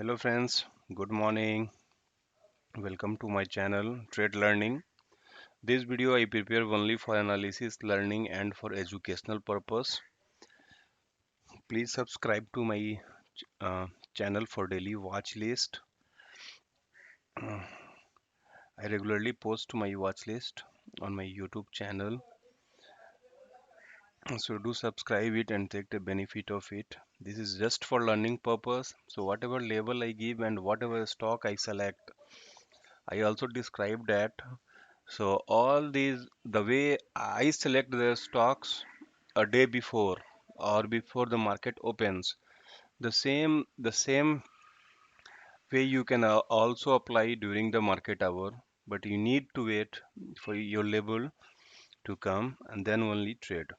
Hello friends, good morning. Welcome to my channel Trade Learning. This video I prepare only for analysis, learning and for educational purpose. Please subscribe to my uh, channel for daily watch list. I regularly post my watch list on my YouTube channel. So do subscribe it and take the benefit of it. This is just for learning purpose. So whatever label I give and whatever stock I select, I also describe that. So all these, the way I select the stocks a day before or before the market opens, the same way you can also apply during the market hour, but you need to wait for your label to come and then only trade.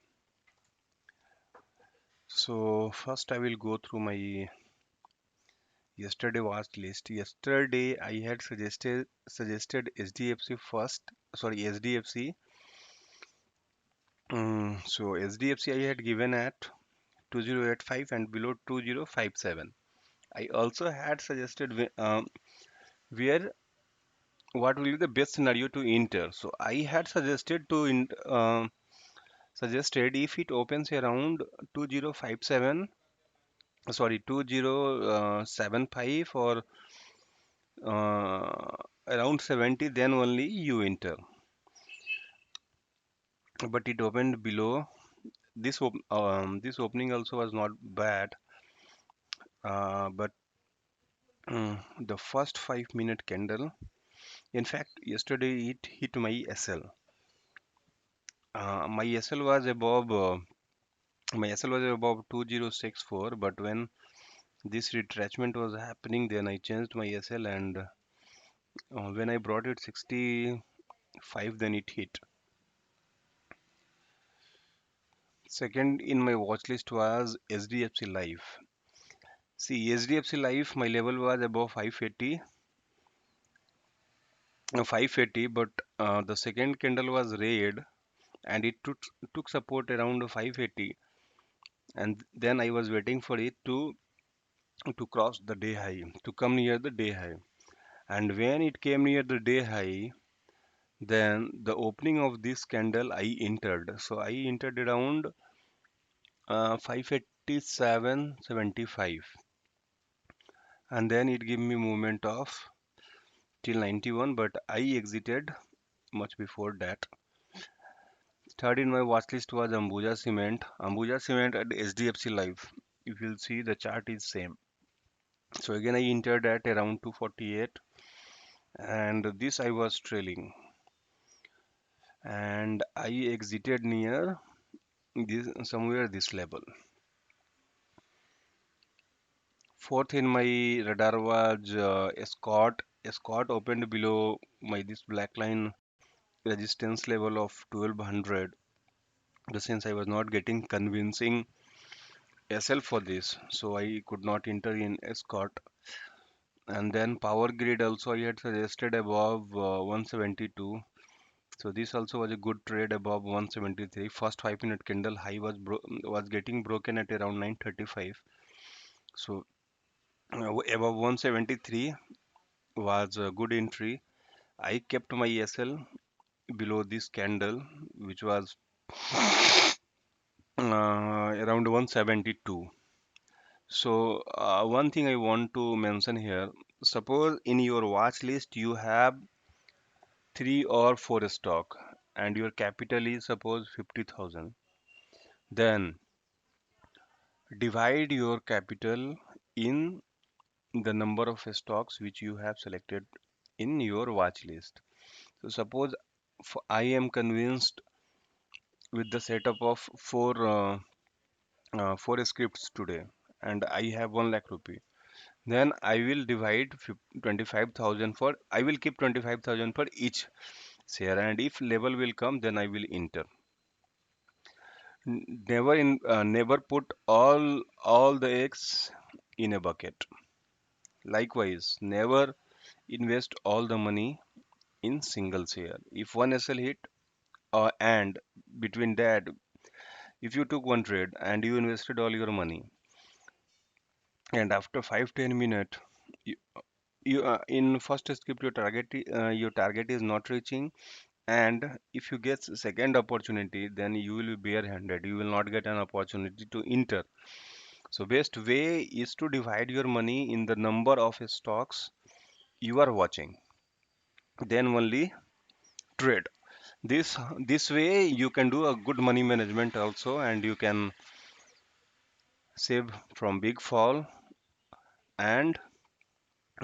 So first I will go through my yesterday watch list. Yesterday I had suggested SDFC first, sorry SDFC. So SDFC I had given at 2085 and below 2057. I also had suggested where what will be the best scenario to enter. So I had suggested suggested if it opens around 2057, sorry 2075 or around 70, then only you enter. But it opened below. This opening also was not bad, but the first 5 minute candle. In fact, yesterday it hit my SL. My SL was above my SL was above 2064, but when this retracement was happening, then I changed my SL and when I brought it 65, then it hit. Second in my watch list was SDFC Life. See, SDFC Life, my level was above 580, but the second candle was red and it took support around 580, and then I was waiting for it to cross the day high, to come near the day high. And when it came near the day high, then the opening of this candle I entered. So I entered around 587.75, and then it gave me movement of till 91, but I exited much before that. Third in my watch list was Ambuja Cement. Ambuja Cement at SDFC Life. If you'll see, the chart is same. So again I entered at around 248, and this I was trailing, and I exited near this somewhere this level. Fourth in my radar was Escort. Escort opened below my this black line resistance level of 1200. Since I was not getting convincing SL for this, so I could not enter in Escort. And then Power Grid also I had suggested above 172. So this also was a good trade above 173. First 5 minute candle high was getting broken at around 935. So above 173 was a good entry. I kept my SL below this candle, which was around 172. So one thing I want to mention here, suppose in your watch list you have three or four stock and your capital is suppose 50,000, then divide your capital in the number of stocks which you have selected in your watch list. So suppose I am convinced with the setup of four scripts today, and I have 1 lakh rupee. Then I will divide 25,000 for. I will keep 25,000 for each share, and if level will come, then I will enter. Never put all the eggs in a bucket. Likewise, never invest all the money in single share. If one SL hit, and between that, if you took one trade and you invested all your money, and after 5-10 minutes you, in first script your target is not reaching, and if you get second opportunity, then you will be barehanded, you will not get an opportunity to enter. So best way is to divide your money in the number of stocks you are watching, then only trade. This way you can do a good money management also, and you can save from big fall, and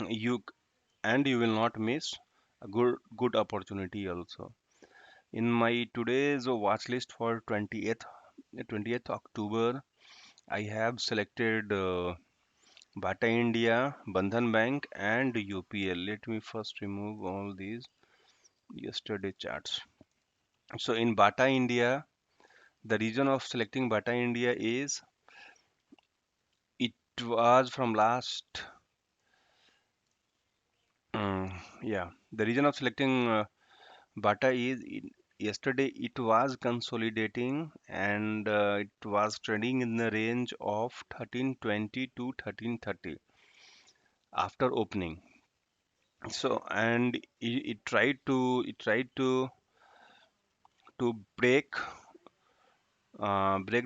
you you will not miss a good opportunity also. In my today's watch list for 20th October, I have selected Bata India, Bandhan Bank, and UPL. Let me first remove all these yesterday charts. So in Bata India, the reason of selecting Bata India is it was from last, um, yeah, the reason of selecting Bata is yesterday it was consolidating, and it was trading in the range of 1320 to 1330 after opening. So and it tried to break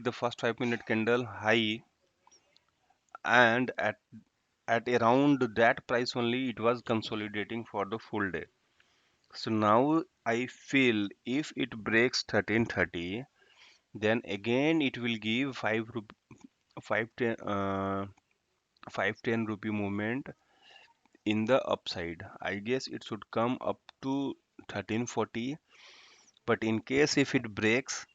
the first 5 minute candle high, and at around that price only it was consolidating for the full day. So now I feel if it breaks 1330, then again it will give 5 10 5 10 rupee movement in the upside. I guess it should come up to 1340, but in case if it breaks,